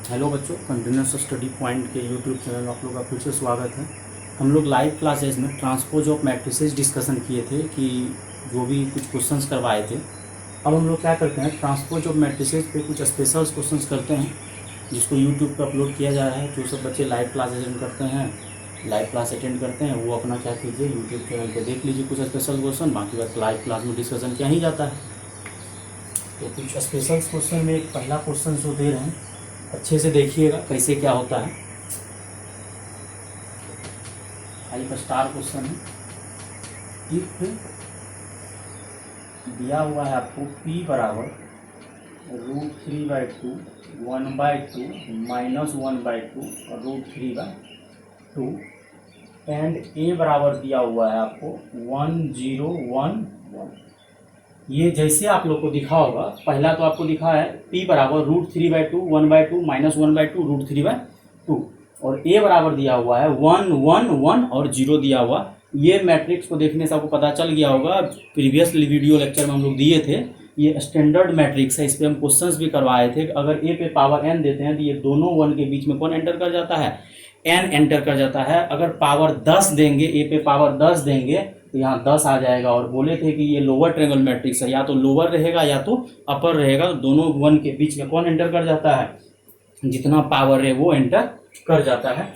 Hello बच्चों, continuous study point के YouTube channel में आप लोग का फिर से स्वागत है। हम लोग लाइव क्लासेस में ट्रांसपोज ऑफ मैट्रिसेस डिस्कशन किए थे कि जो भी कुछ क्वेश्चंस करवाए थे। अब हम लोग क्या करते हैं, ट्रांसपोज ऑफ मैट्रिसेस पे कुछ स्पेशल क्वेश्चंस करते हैं जिसको यूट्यूब पर अपलोड किया जा रहा है। जो सब बच्चे लाइव क्लास अटेंड करते हैं, लाइव क्लास अटेंड करते हैं, वो अपना क्या कीजिए, यूट्यूब चैनल पर देख लीजिए कुछ स्पेशल क्वेश्चन। बाकी बात लाइव क्लास में डिस्कशन किया ही जाता है। तो कुछ स्पेशल क्वेश्चन में एक पहला क्वेश्चन जो दे रहे हैं, अच्छे से देखिएगा कैसे क्या होता है। 5 स्टार क्वेश्चन है। इफ दिया हुआ है आपको p बराबर √3/2 1/2 -1/2 और √3/2 एंड a बराबर दिया हुआ है आपको 1 0 1 1। ये जैसे आप लोग को दिखा होगा, पहला तो आपको दिखा है p बराबर √3/2 1/2 -1/2 √3/2 और a बराबर दिया हुआ है 1 1 1 और 0 दिया हुआ। ये मैट्रिक्स को देखने से आपको पता चल गया होगा, प्रीवियस वीडियो लेक्चर में हम लोग दिए थे। ये स्टैंडर्ड मैट्रिक्स है, इस पर हम क्वेश्चंस भी करवाए थे। अगर a पे पावर n देते हैं तो ये दोनों 1 के बीच में कौन एंटर कर जाता है, n एंटर कर जाता है। अगर पावर 10 देंगे, a पे पावर 10 देंगे तो यहाँ 10 आ जाएगा। और बोले थे कि ये लोअर ट्रायंगल मैट्रिक्स है, या तो लोअर रहेगा या तो अपर रहेगा। तो दोनों 1 के बीच में कौन एंटर कर जाता है, जितना पावर है वो एंटर कर जाता है।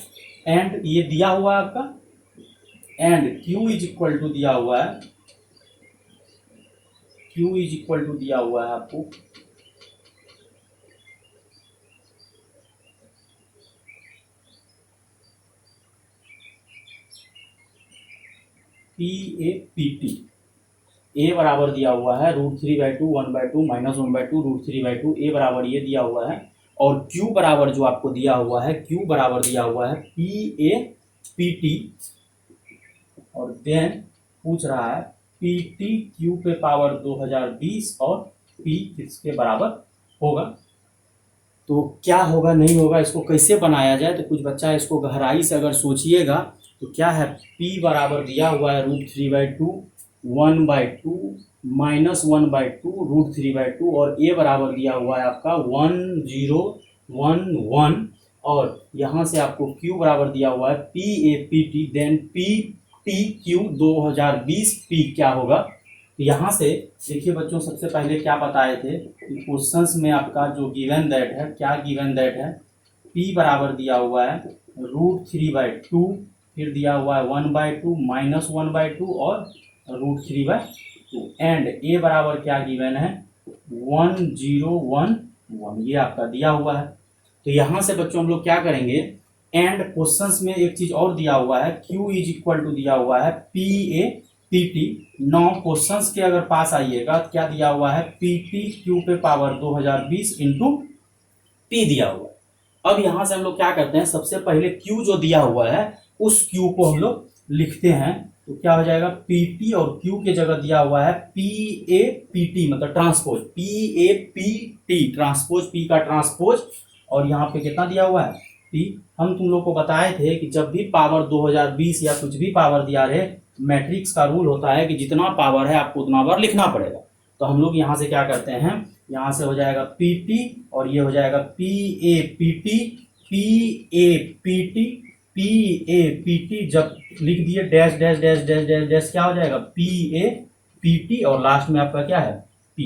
एंड ये दिया हुआ है आपका, and q is equal to दिया हुआ है, q इज इक्वल टू दिया हुआ है आपको PAPT। a बराबर दिया हुआ है √3/2 1/2 -1/2 √3/2। a बराबर ये दिया हुआ है और q बराबर जो आपको दिया हुआ है, q बराबर दिया हुआ है PAPT। और देन पूछ रहा है PT q पे पावर 2020 और p किसके बराबर होगा। तो क्या होगा नहीं होगा, इसको कैसे बनाया जाए। तो कुछ बच्चा इसको गहराई से अगर सोचिएगा तो क्या है, p बराबर दिया हुआ है √3/2 1/2 -1/2 √3/2 और a बराबर दिया हुआ है आपका 1 0 1 1 और यहाँ से आपको q बराबर दिया हुआ है PAPT। देन PTQ 2020 p क्या होगा। तो यहाँ से देखिए बच्चों, सबसे पहले क्या बताए थे कि क्वेश्चंस में आपका जो गिवन दैट है, क्या गिवन दैट है, p बराबर दिया हुआ है √3/2, फिर दिया हुआ है 1/2 -1/2 और √3/2 एंड a बराबर क्या गिवन है 1 0 1 1, ये आपका दिया हुआ है। तो यहाँ से बच्चों हम लोग क्या करेंगे, एंड क्वेश्चंस में एक चीज और दिया हुआ है, q इज इक्वल टू दिया हुआ है PAPT। 9 क्वेश्चंस के अगर पास आइएगा, क्या दिया हुआ है PT q पे पावर 2020 इंटू p दिया हुआ है। अब यहाँ से हम लोग क्या करते हैं, सबसे पहले q जो दिया हुआ है उस q को हम लोग लिखते हैं। तो क्या हो जाएगा, PT और q के जगह दिया हुआ है PAPT, मतलब ट्रांसपोज PAPT, ट्रांसपोज p का ट्रांसपोज। और यहाँ पे कितना दिया हुआ है p। हम तुम लोग को बताए थे कि जब भी पावर 2020 या कुछ भी पावर दिया रहे, मैट्रिक्स का रूल होता है कि जितना पावर है आपको उतना बार लिखना पड़ेगा। तो हम लोग यहाँ से क्या करते हैं, यहाँ से हो जाएगा PT और ये हो जाएगा PAPT PAPT PAPT। जब लिख दिए dash dash dash dash dash dash, क्या हो जाएगा PAPT और लास्ट में आपका क्या है P।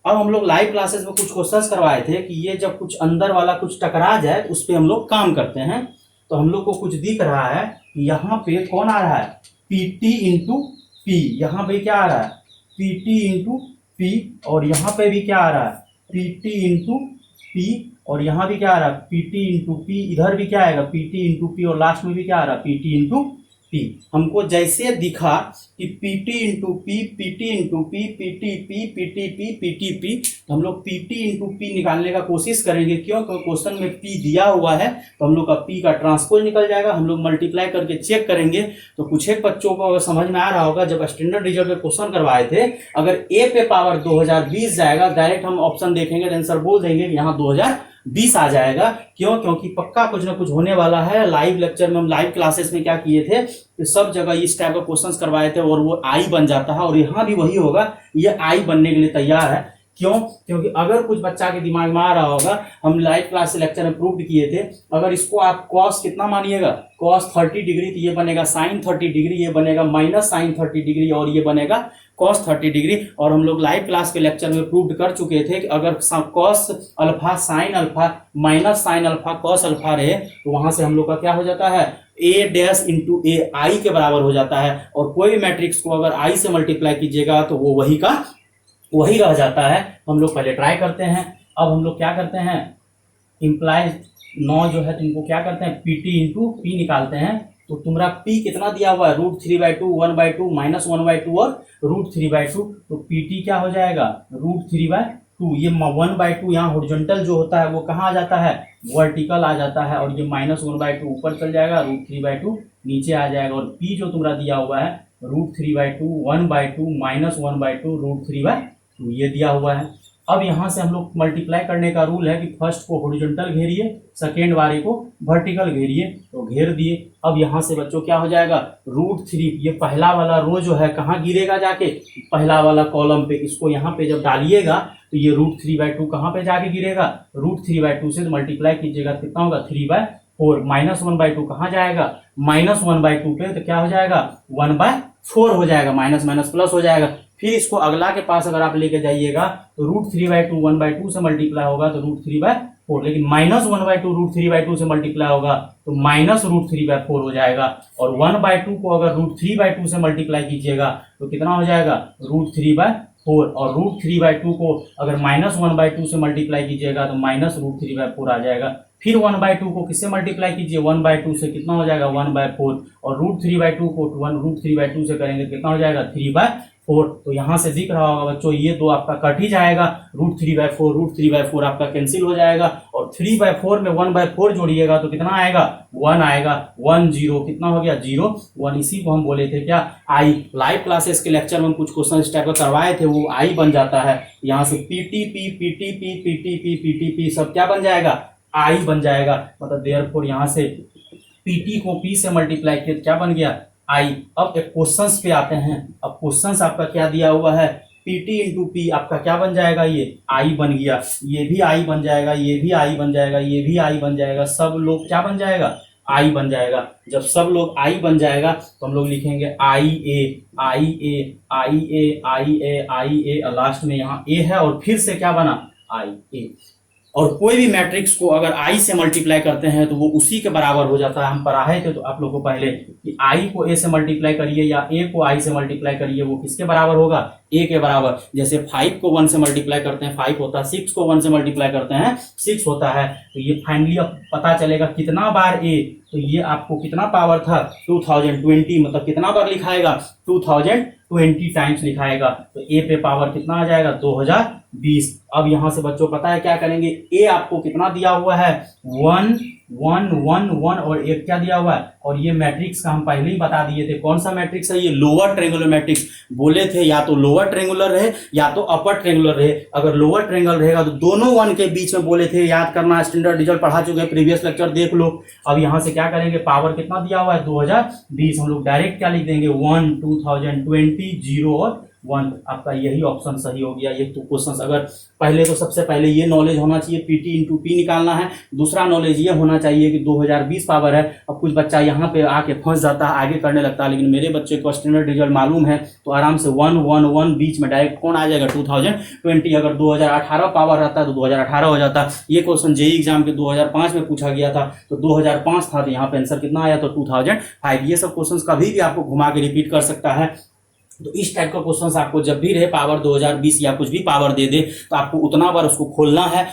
अब हम लोग लाइव क्लासेस में कुछ क्वेश्चंस करवाए थे कि ये जब कुछ अंदर वाला कुछ टकरा जाए उस पर हम लोग काम करते हैं। तो हम लोग को कुछ दिख रहा है, यहाँ पे कौन आ रहा है PT इंटू P, यहाँ पे क्या आ रहा है PT इंटू P और यहाँ पे भी क्या आ रहा है PT इंटू P और यहाँ भी क्या आ रहा है PT इंटू P, इधर भी क्या आएगा PT इंटू P और लास्ट में भी क्या आ रहा है PT इंटू P। हमको जैसे दिखा कि PT into P PT into P PT P PT P PT P, तो हम लोग PT इंटू P निकालने का कोशिश करेंगे। क्यों, क्योंकि क्वेश्चन में P दिया हुआ है तो हम लोग का P का ट्रांसपोज निकल जाएगा। हम लोग मल्टीप्लाई करके चेक करेंगे। तो कुछ एक बच्चों को अगर समझ में आ रहा होगा, जब स्टैंडर्ड रिजल्ट में क्वेश्चन करवाए थे, अगर a पे पावर 2020 जाएगा, डायरेक्ट हम ऑप्शन देखेंगे, आंसर बोल देंगे कि यहाँ 2020 आ जाएगा। क्यों, क्योंकि पक्का कुछ ना कुछ होने वाला है। लाइव लेक्चर में, हम लाइव क्लासेस में क्या किए थे, तो सब जगह इस टाइप का क्वेश्चंस करवाए थे और वो आई बन जाता है। और यहाँ भी वही होगा, ये आई बनने के लिए तैयार है। क्यों? क्योंकि अगर कुछ बच्चा के दिमाग में आ रहा होगा, हम लाइव क्लास से लेक्चर में प्रूव किए थे, अगर इसको आप कॉस कितना मानिएगा, कॉस 30 डिग्री, तो ये बनेगा साइन 30 डिग्री, ये बनेगा माइनस साइन 30 डिग्री, और ये बनेगा कॉस 30 डिग्री। और हम लोग लाइव क्लास के लेक्चर में प्रूव कर चुके थे कि अगर cos alpha sine alpha minus sine alpha cos alpha रहे, तो वहां से हम लोग का क्या हो जाता है, ए डैश इंटू ए आई के बराबर हो जाता है। और कोई भी मैट्रिक्स को अगर आई से मल्टीप्लाई कीजिएगा तो वो वही का वही रह जाता है। हम लोग पहले ट्राई करते हैं। अब हम लोग क्या करते हैं, इम्प्लाइज 9 जो है तुमको क्या करते हैं, पी टी इंटू पी निकालते हैं। तो तुम्हारा पी कितना दिया हुआ है, √3/2 1/2 -1/2 और √3/2। तो पी टी क्या हो जाएगा, √3/2। ये 1/2 यहाँ हॉरिजॉन्टल जो होता है वो कहाँ आ जाता है, वर्टिकल आ जाता है, और ये -1/2 ऊपर चल जाएगा, √3/2 नीचे आ जाएगा। और पी जो तुम्हारा दिया हुआ है √3/2 1/2 -1/2 √3/2 ये दिया हुआ है। अब यहाँ से हम लोग मल्टीप्लाई करने का रूल है कि फर्स्ट को हॉरिजॉन्टल घेरिए, सेकेंड वाले को वर्टिकल घेरिए। तो घेर दिए। अब यहाँ से बच्चों क्या हो जाएगा, √3, ये पहला वाला रो जो है कहाँ गिरेगा जाके, पहला वाला कॉलम पे। इसको यहाँ पे जब डालिएगा तो ये √3/2 कहाँ पे जाके गिरेगा, √3/2 से मल्टीप्लाई कीजिएगा, कितना होगा 3/4। -1/2 कहाँ जाएगा, -1/2 पे, तो क्या हो जाएगा 1/4 हो जाएगा, माइनस माइनस प्लस हो जाएगा। फिर इसको अगला के पास अगर आप लेके जाइएगा तो √3/2 1/2 से मल्टीप्लाई होगा तो √3/4, लेकिन -1/2 √3/2 से मल्टीप्लाई होगा तो -√3/4 हो जाएगा। और 1/2 को अगर √3/2 से मल्टीप्लाई कीजिएगा तो कितना हो जाएगा, √3/4। और √3/2 को अगर -1/2 से मल्टीप्लाई कीजिएगा तो -√3/4 आ जाएगा। फिर 1/2 को किससे मल्टीप्लाई कीजिए, 1/2 से, कितना हो जाएगा 1/4। और √3/2 को √3/2 से करेंगे कितना हो जाएगा 3/4। तो यहाँ से दिख रहा होगा बच्चों, ये दो आपका कट ही जाएगा, √3/4 आपका कैंसिल हो जाएगा। और 3/4 में 1/4 जोड़िएगा तो कितना आएगा, 1 आएगा, 1 0, कितना हो गया 0 1। इसी को हम बोले थे क्या, आई। लाइव क्लासेस के लेक्चर में हम कुछ क्वेश्चन इस टाइप का करवाए थे, वो आई बन जाता है। यहाँ से पीटीपी पीटीपी पीटीपी पीटीपी सब क्या बन जाएगा, आई बन जाएगा। मतलब देयरफॉर यहाँ से पीटी को पी से मल्टीप्लाई किया क्या बन गया, आई। अब एक क्वेश्चंस पे आते हैं। अब क्वेश्चंस आपका क्या दिया हुआ है, पीटी इंटू पी आपका क्या बन जाएगा, ये आई बन गया, ये भी आई बन जाएगा, ये भी आई बन जाएगा, ये भी आई बन जाएगा, सब लोग क्या बन जाएगा, आई बन जाएगा। जब सब लोग आई बन जाएगा तो हम लोग लिखेंगे आई ए आई ए आई ए आई ए आई ए, लास्ट में यहाँ ए है और फिर से क्या बना, आई ए। और कोई भी मैट्रिक्स को अगर आई से मल्टीप्लाई करते हैं तो वो उसी के बराबर हो जाता है। हम पढ़ाए थे तो आप लोगों को पहले कि आई को ए से मल्टीप्लाई करिए या ए को आई से मल्टीप्लाई करिए, वो किसके बराबर होगा, ए के बराबर। जैसे 5 को 1 से मल्टीप्लाई करते हैं 5 होता है, 6 को 1 से मल्टीप्लाई करते हैं 6 होता है। तो ये फाइनली अब पता चलेगा कितना बार ए, तो ये आपको कितना पावर था 2020, मतलब कितना बार लिखाएगा 2020 टाइम्स लिखाएगा। तो ए पे पावर कितना आ जाएगा 2020। अब यहां से बच्चों पता है क्या करेंगे, ए आपको कितना दिया हुआ है 1 1 1 1 और एक क्या दिया हुआ है, और ये मैट्रिक्स का हम पहले ही बता दिए थे कौन सा मैट्रिक्स है, ये लोअर ट्रायंगुलर मैट्रिक्स। बोले थे या तो लोअर ट्रायंगुलर रहे या तो अपर ट्रायंगुलर रहे। अगर लोअर ट्रायंगल रहेगा तो दोनों 1 के बीच में बोले थे, याद करना, स्टैंडर्ड रिजल्ट पढ़ा चुके हैं, प्रीवियस लेक्चर देख लो। अब यहाँ से क्या करेंगे, पावर कितना दिया हुआ है 2020, हम लोग डायरेक्ट क्या लिख देंगे 1 2020 0 और 1। आपका यही ऑप्शन सही हो गया। ये तो क्वेश्चन अगर पहले तो सबसे पहले ये नॉलेज होना चाहिए, पीटी इंटू पी निकालना है। दूसरा नॉलेज ये होना चाहिए कि 2020 पावर है। अब कुछ बच्चा यहाँ पे आके फंस जाता है, आगे करने लगता है, लेकिन मेरे बच्चे को स्टैंडर्ड रिजल्ट मालूम है तो आराम से 1 1 1 बीच में डायरेक्ट कौन आ जाएगा 2020। अगर 2018 पावर रहता है तो 2018 हो जाता। ये क्वेश्चन जेई एग्जाम के 2005 में पूछा गया था, तो 2005 था, तो यहाँ पे आंसर कितना आया तो 2005। ये सब क्वेश्चन कभी भी आपको घुमा के रिपीट कर सकता है। तो इस टाइप का क्वेश्चन आपको जब भी रहे पावर 2020 या कुछ भी पावर दे दे तो आपको उतना बार उसको खोलना है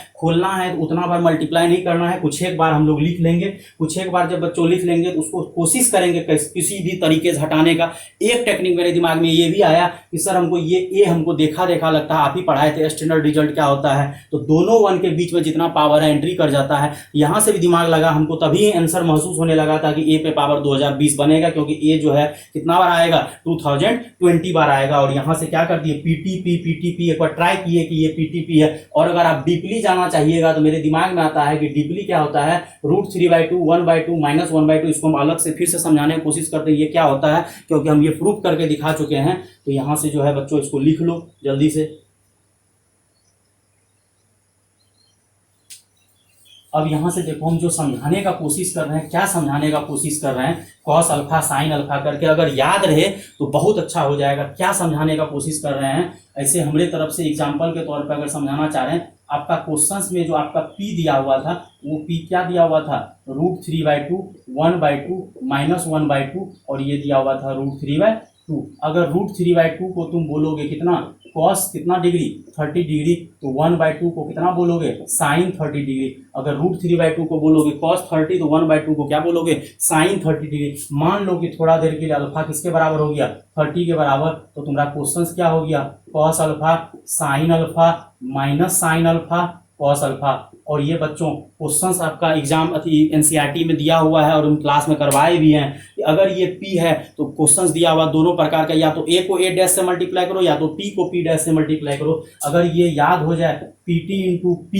तो उतना बार मल्टीप्लाई नहीं करना है। कुछ एक बार हम लोग लिख लेंगे, कुछ एक बार जब बच्चों लिख लेंगे तो उसको कोशिश करेंगे किसी भी तरीके से हटाने का। एक टेक्निक मेरे दिमाग में ये भी आया कि सर हमको ये ए हमको देखा लगता है, आप ही पढ़ाए थे स्टैंडर्ड रिजल्ट क्या होता है, तो दोनों 1 के बीच में जितना पावर है एंट्री कर जाता है। यहाँ से भी दिमाग लगा हमको, तभी आंसर महसूस होने लगा था कि ए पे पावर 2020 बनेगा, क्योंकि ए जो है कितना बार आएगा 2020 बार आएगा। और यहाँ से क्या कर दिए पीटीपी, एक बार ट्राई किए कि ये पीटीपी है। और अगर आप डीपली जाना चाहिएगा तो मेरे दिमाग में आता है कि डीपली क्या होता है, √3/2 1/2 -1/2। इसको हम अलग से फिर से समझाने की कोशिश करते हैं ये क्या होता है, क्योंकि हम ये प्रूफ करके दिखा चुके हैं। तो यहाँ से जो है बच्चों इसको लिख लो जल्दी से। अब यहाँ से देखो हम जो समझाने का कोशिश कर रहे हैं, क्या समझाने का कोशिश कर रहे हैं, कॉस अल्फा साइन अल्फा करके अगर याद रहे तो बहुत अच्छा हो जाएगा। क्या समझाने का कोशिश कर रहे हैं, ऐसे हमारे तरफ से एग्जाम्पल के तौर पर अगर समझाना चाह रहे हैं, आपका क्वेश्चंस में जो आपका p दिया हुआ था, वो p क्या दिया हुआ था, √3/2 1/2 -1/2 और ये दिया हुआ था √3/2। अगर √3/2 को तुम बोलोगे कितना, कॉस कितना डिग्री 30 डिग्री, तो 1/2 को कितना बोलोगे, साइन 30 डिग्री। अगर √3/2 को बोलोगे कॉस 30 तो 1/2 को क्या बोलोगे, साइन 30 डिग्री। मान लो कि थोड़ा देर के लिए अल्फा किसके बराबर हो गया, 30 के बराबर, तो तुम्हारा क्वेश्चन क्या हो गया, cos alpha sine alpha minus sine alpha cos alpha. और ये बच्चों क्वेश्चंस आपका एग्जाम एनसीईआरटी में दिया हुआ है और हम क्लास में करवाए भी हैं कि अगर ये p है तो क्वेश्चंस दिया हुआ दोनों प्रकार का, या तो a को a डैश से मल्टीप्लाई करो या तो p को p डैश से मल्टीप्लाई करो। अगर ये याद हो जाए pt इंटू p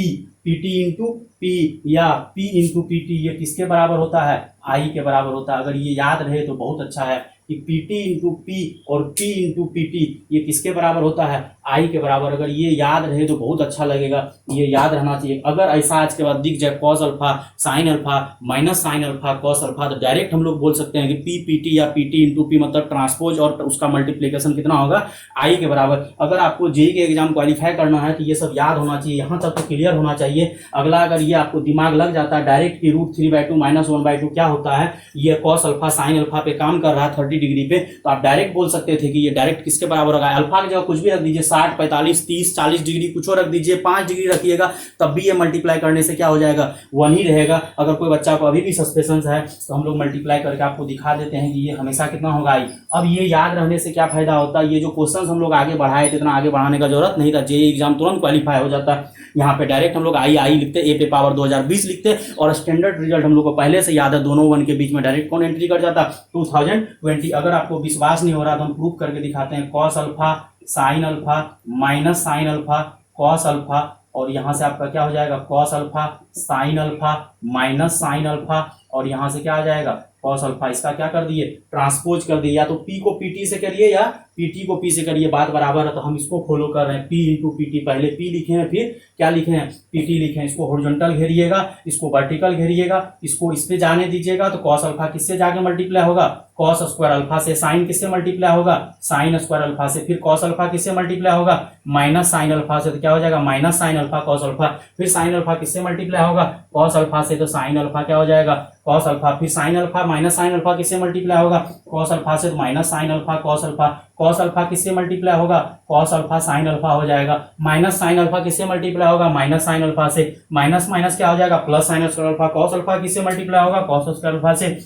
या p इंटू pt, ये किसके बराबर होता है, i के बराबर होता है। अगर ये याद रहे तो बहुत अच्छा है कि pt इंटू p और p इंटू pt ये किसके बराबर होता है, i के बराबर। अगर ये याद रहे तो बहुत अच्छा लगेगा, ये याद रहना चाहिए। अगर ऐसा आज के बाद दिख जाए cos alpha sine alpha minus sine alpha cos alpha, तो डायरेक्ट हम लोग बोल सकते हैं कि p pt या pt इंटू p मतलब ट्रांसपोज और उसका मल्टीप्लीकेशन कितना होगा, i के बराबर। अगर आपको जेईई के एग्जाम क्वालिफाई करना है तो ये सब याद होना चाहिए, यहाँ तक तो क्लियर होना चाहिए। अगला अगर ये आपको दिमाग लग जाता है डायरेक्ट कि √3/2 -1/2 क्या होता है, ये कॉस अल्फा साइन अल्फा पे काम कर रहा है 30 डिग्री पे, तो आप डायरेक्ट बोल सकते थे कि ये डायरेक्ट किसके बराबर होगा, अल्फा की जगह कुछ भी रख दीजिए, 60 45 30 40 डिग्री कुछ और रख दीजिए, 5 डिग्री रखिएगा, तब भी ये मल्टीप्लाई करने से क्या हो जाएगा, 1 ही रहेगा। अगर कोई बच्चा को अभी भी सस्पेंशन है तो हम लोग मल्टीप्लाई करके आपको दिखा देते हैं कि ये हमेशा कितना होगा, i। अब ये याद रहने से क्या फायदा होता है, ये जो क्वेश्चन हम लोग आगे बढ़ाए थे, इतना आगे बढ़ाने का जरूरत नहीं था, जेईई एग्जाम तुरंत क्वालिफाई हो जाता है। यहाँ पे डायरेक्ट हम लोग आई लिखते, a पे पावर 2020 लिखते और स्टैंडर्ड रिजल्ट हम लोग को पहले से याद है, दोनों 1 के बीच में डायरेक्ट कौन एंट्री कर जाता, 2020। अगर आपको विश्वास नहीं हो रहा तो हम प्रूफ करके दिखाते हैं, cos alpha sine alpha minus sine alpha cos alpha, और यहाँ से आपका क्या हो जाएगा, cos alpha sine alpha minus sine alpha, और यहाँ से क्या आ जाएगा, कॉस अल्फा। इसका क्या कर दिए, ट्रांसपोज कर दिए, या तो p को pt से करिए या pt को p से करिए, बात बराबर है। तो हम इसको फॉलो कर रहे हैं, p इंटू pt, पहले p लिखे हैं फिर क्या लिखे हैं, pt लिखे हैं। इसको हॉरिजॉन्टल घेरिएगा, इसको वर्टिकल घेरिएगा, इसको इस पे जाने दीजिएगा, तो कॉस अल्फा किससे जाके मल्टीप्लाई होगा, कॉस स्क्वायर अल्फा से। साइन किससे मल्टीप्लाई होगा, साइन स्क्वायर अल्फा से। फिर कॉस अल्फा किससे मल्टीप्लाई होगा, माइनस साइन अल्फा से, तो क्या हो जाएगा, minus sine alpha cos alpha. फिर साइन अल्फा किससे मल्टीप्लाई होगा, कॉस अल्फा से, तो साइन अल्फा क्या हो जाएगा, कॉस अल्फा। फिर sine alpha minus sine alpha किससे मल्टीप्लाई होगा, कॉस अल्फा से, तो minus sine alpha cos alpha. Cos alpha किससे मल्टीप्लाई होगा, कॉस अल्फा साइन अल्फा हो जाएगा। माइनस साइन अल्फा किससे मल्टीप्लाई होगा, माइनस साइन अल्फा से। माइनस माइनस क्या हो जाएगा, plus sine square alpha. Cos alpha किससे मल्टीप्लाई होगा, कॉस स्क्वायर अल्फा से।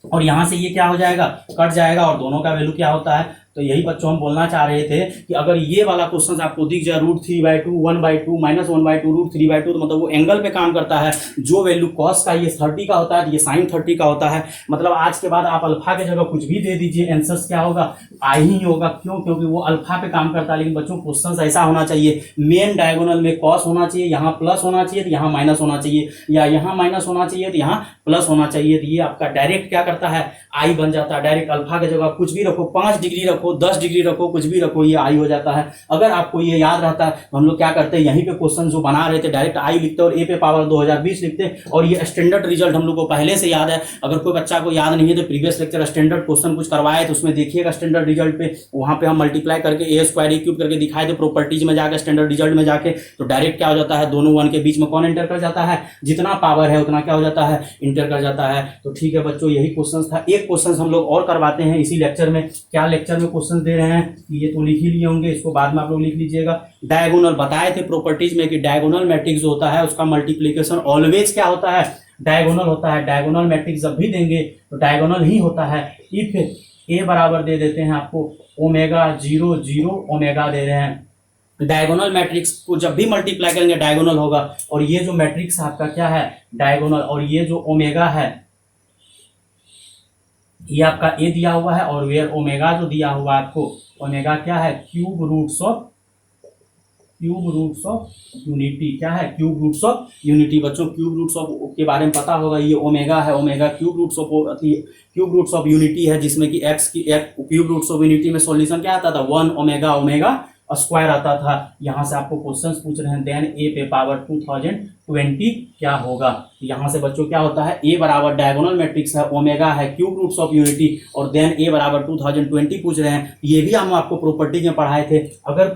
और यहाँ से ये क्या हो जाएगा, कट जाएगा, और दोनों का वैल्यू क्या होता है। तो यही बच्चों हम बोलना चाह रहे थे कि अगर ये वाला क्वेश्चन आपको दिख जाए √3/2 1/2 -1/2 √3/2, तो मतलब वो एंगल पे काम करता है। जो वैल्यू कॉस का ये 30 का होता है तो ये साइन 30 का होता है। मतलब आज के बाद आप अल्फा की जगह कुछ भी दे दीजिए, आंसर क्या होगा, आई ही होगा। क्यों, क्योंकि वो अल्फा पे काम करता है। लेकिन बच्चों क्वेश्चन ऐसा होना चाहिए, मेन डायगोनल में कॉस होना चाहिए, यहाँ प्लस होना चाहिए तो यहाँ माइनस होना चाहिए, या यहाँ माइनस होना चाहिए तो यहाँ प्लस होना चाहिए। तो ये आपका डायरेक्ट क्या करता है, आई बन जाता है। डायरेक्ट अल्फा की जगह कुछ भी रखो, 5 डिग्री रखो, 10 डिग्री रखो, कुछ भी रखो, ये आई हो जाता है। अगर आपको ये याद रहता है तो हम लोग क्या करते हैं, यहीं पे क्वेश्चन जो बना रहे थे डायरेक्ट आई लिखते और a पे पावर 2020 लिखते, और ये स्टैंडर्ड रिजल्ट हम लोग को पहले से याद है। अगर कोई बच्चा को याद नहीं है तो प्रीवियस लेक्चर स्टैंडर्ड क्वेश्चन कुछ करवाए तो उसमें देखिएगा, स्टैंडर्ड रिजल्ट पे वहां पे हम मल्टीप्लाई करके a स्क्वायर a क्यूब करके दिखाए थे प्रॉपर्टीज में जाकर, स्टैंडर्ड रिजल्ट में जाके। तो डायरेक्ट क्या हो जाता है, दोनों 1 के बीच में कौन एंटर कर जाता है, जितना पावर है उतना क्या हो जाता है, इंटर कर जाता है। तो ठीक है बच्चों, यही क्वेश्चन था। एक क्वेश्चन हम लोग और करवाते हैं इसी लेक्चर में। क्या लेक्चर में क्वेश्चन दे रहे हैं, ये तो लिख ही लिए होंगे, इसको बाद में आप लोग लिख लीजिएगा। डायगोनल बताए थे प्रॉपर्टीज में कि डायगोनल मैट्रिक्स जो होता है उसका मल्टीप्लीकेशन ऑलवेज क्या होता है, डायगोनल होता है। डायगोनल मैट्रिक्स जब भी देंगे तो डायगोनल ही होता है। इफ ए बराबर दे देते हैं आपको ओमेगा 0 0 ओमेगा दे रहे हैं। डायगोनल मैट्रिक्स को जब भी मल्टीप्लाई करेंगे डायगोनल होगा। और ये जो मैट्रिक्स आपका क्या है, डायगोनल, और ये जो ओमेगा है ये आपका ए दिया हुआ है, और वेयर ओमेगा जो दिया हुआ है आपको, ओमेगा क्या है, क्यूब रूट्स ऑफ यूनिटी। क्या है, क्यूब रूट्स ऑफ यूनिटी। बच्चों क्यूब रूट्स ऑफ के बारे में पता होगा, ये ओमेगा है, omega cube roots of unity है, जिसमें कि एक्स की क्यूब रूट्स ऑफ यूनिटी में सॉल्यूशन क्या आता था, 1 ओमेगा स्क्वायर आता था। यहाँ से आपको क्वेश्चंस पूछ रहे हैं, देन ए पे पावर 20 क्या होगा। यहाँ से बच्चों क्या होता है, ए बराबर डायगोनल मैट्रिक्स है, ओमेगा है क्यूब रूट्स ऑफ यूनिटी, और देन ए बराबर 2020 पूछ रहे हैं। ये भी हम आपको प्रॉपर्टी में पढ़ाए थे। अगर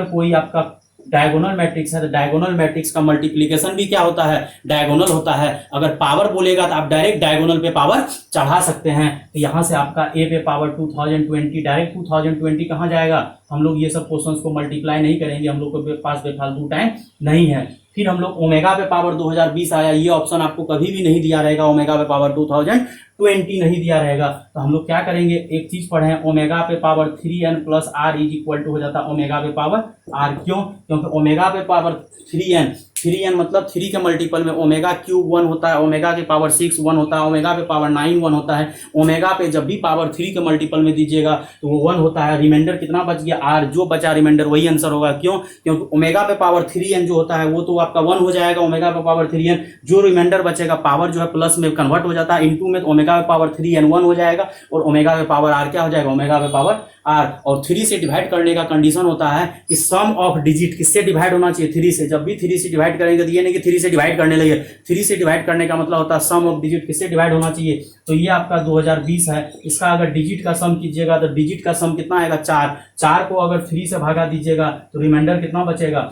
कोई आपका डायगोनल मैट्रिक्स है तो डायगोनल मैट्रिक्स का मल्टीप्लिकेशन भी क्या होता है, डायगोनल होता है। अगर पावर बोलेगा तो आप डायरेक्ट डायगोनल पे पावर चढ़ा सकते हैं। तो यहाँ से आपका ए पे पावर 2020 डायरेक्ट 2020 कहाँ जाएगा। हम लोग ये सब क्वेश्चंस को मल्टीप्लाई नहीं करेंगे, हम लोग के पास बेफालतू टाइम नहीं है। फिर हम लोग ओमेगा पे पावर 2020 आया, ये ऑप्शन आपको कभी भी नहीं दिया रहेगा, ओमेगा पे पावर 2020 नहीं दिया रहेगा। तो हम लोग क्या करेंगे, एक चीज पढ़े हैं, ओमेगा पे power 3n plus r is equal to हो जाता है ओमेगा पे पावर आर। क्यों, क्योंकि ओमेगा पे पावर 3n मतलब 3 के मल्टीपल में ओमेगा क्यूब 1 होता है, ओमेगा के पावर 6 1 होता है, ओमेगा पे पावर 9 1 होता है। ओमेगा पे जब भी पावर 3 के मल्टीपल में दीजिएगा तो वो 1 होता है। रिमाइंडर कितना बच गया, आर, जो बचा रिमाइंडर वही आंसर होगा। क्यों, क्योंकि ओमेगा पे पावर 3n जो होता है वो तो आपका 1 हो जाएगा, ओमेगा पे पावर 3n, जो रिमाइंडर बचेगा पावर जो है प्लस में कन्वर्ट हो जाता है, इनटू में ओमेगा पे पावर 3n 1 हो जाएगा, और ओमेगा पे पावर आर क्या हो जाएगा, ओमेगा पे पावर आर। और 3 से डिवाइड करने का कंडीशन होता है कि सम ऑफ डिजिट किससे डिवाइड होना चाहिए, 3 से। जब भी 3 से डिवाइड करेंगे तो ये नहीं कि 3 से डिवाइड करने लगे, 3 से डिवाइड करने का मतलब होता है सम ऑफ डिजिट किससे डिवाइड होना चाहिए। तो ये आपका 2020 है, इसका अगर डिजिट का सम कीजिएगा तो डिजिट का सम कितना आएगा, 4 को अगर 3 से भागा दीजिएगा तो रिमाइंडर कितना बचेगा,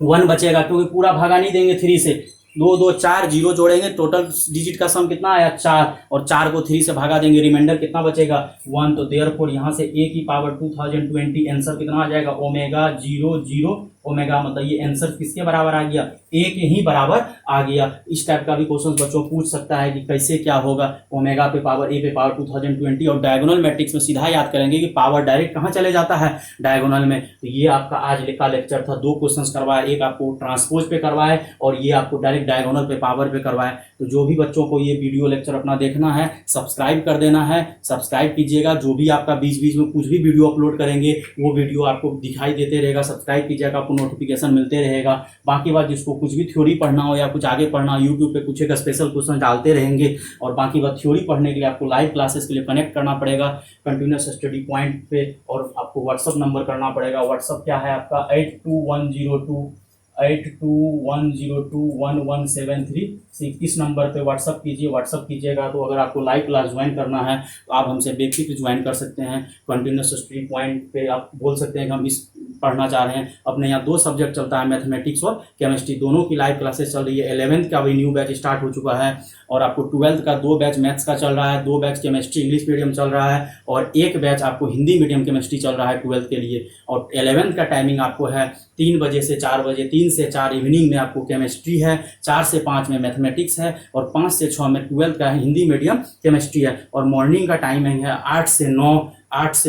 1 बचेगा, क्योंकि पूरा भागा नहीं देंगे 3 से। 2 2 4 जीरो जोड़ेंगे, टोटल डिजिट का सम कितना आया 4, और 4 को 3 से भागा देंगे, रिमाइंडर कितना बचेगा 1। तो देयरफॉर यहाँ से a की पावर 2020 आंसर कितना आ जाएगा, ओमेगा 0 0 ओमेगा, मतलब ये आंसर किसके बराबर आ गया, a के ही बराबर आ गया। इस टाइप का भी क्वेश्चन बच्चों पूछ सकता है कि कैसे क्या होगा, ओमेगा पे पावर a पे पावर 2020, और डायगोनल मैट्रिक्स में सीधा याद करेंगे कि पावर डायरेक्ट कहाँ चले जाता है, डायगोनल में। तो ये आपका आज का लेक्चर था, 2 क्वेश्चंस करवाए, एक आपको ट्रांसपोज पे करवाए और ये आपको डायरेक्ट डायगोनल पे पावर पे करवाए। तो जो भी बच्चों को ये वीडियो लेक्चर अपना देखना है, सब्सक्राइब कर देना है, सब्सक्राइब कीजिएगा। जो भी आपका बीच बीच में कुछ भी वीडियो अपलोड करेंगे वो वीडियो आपको दिखाई देते रहेगा, सब्सक्राइब कीजिएगा, आपको नोटिफिकेशन मिलते रहेगा। बाकी बात, जिसको कुछ भी थ्योरी पढ़ना हो या कुछ आगे पढ़ना हो, यूट्यूब पे कुछ एक स्पेशल क्वेश्चन डालते रहेंगे। और बाकी बात, थ्योरी पढ़ने के लिए आपको लाइव क्लासेस के लिए कनेक्ट करना पड़ेगा कंटिन्यूस स्टडी पॉइंट पे, और आपको व्हाट्सअप नंबर करना पड़ेगा। व्हाट्सअप क्या है आपका 821021021173। इस नंबर पे व्हाट्सअप कीजिए। व्हाट्सअप कीजिएगा तो अगर आपको लाइव क्लास ज्वाइन करना है तो आप हमसे बेफिक्र ज्वाइन कर सकते हैं। कंटिन्यूस स्टडी पॉइंट पे आप बोल सकते हैं कि हम इस पढ़ना चाह रहे हैं। अपने यहाँ 2 सब्जेक्ट चलता है, मैथमेटिक्स और केमिस्ट्री, दोनों की लाइव क्लासेस चल रही है। 11th का भी न्यू बैच स्टार्ट हो चुका है, और आपको 12th का 2 बैच मैथ्स का चल रहा है, 2 बैच केमिस्ट्री इंग्लिश मीडियम चल रहा है, और 1 बैच आपको हिंदी मीडियम केमिस्ट्री चल रहा है 12th के लिए। और 11th का टाइमिंग आपको है 3 बजे से 4 बजे, 3 से 4 इवनिंग में आपको केमिस्ट्री है, 4 से 5 में मैथमेटिक्स है, और 5 से 6 में 12th का हिंदी मीडियम केमिस्ट्री है। और मॉर्निंग का टाइमिंग है 8 से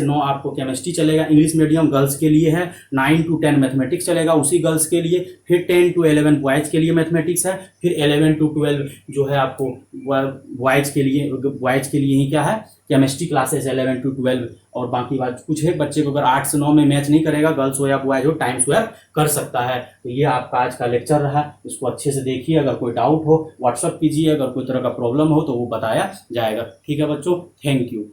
9 आपको केमिस्ट्री चलेगा, इंग्लिश मीडियम गर्ल्स के लिए है। 9 to 10 मैथमेटिक्स चलेगा उसी गर्ल्स के लिए। फिर 10 to 11 बॉयज़ के लिए मैथमेटिक्स है। फिर 11 to 12 जो है आपको बॉयज़ के लिए ही क्या है, केमिस्ट्री क्लासेस 11 to 12। और बाकी बात कुछ है, बच्चे को अगर 8 से 9 में मैच नहीं करेगा, गर्ल्स हो या बॉयज हो, टाइम स्वेप कर सकता है। तो ये आपका आज का लेक्चर रहा, इसको अच्छे से देखिए। अगर कोई डाउट हो व्हाट्सअप कीजिए, अगर कोई तरह का प्रॉब्लम हो तो वो बताया जाएगा। ठीक है बच्चों, थैंक यू।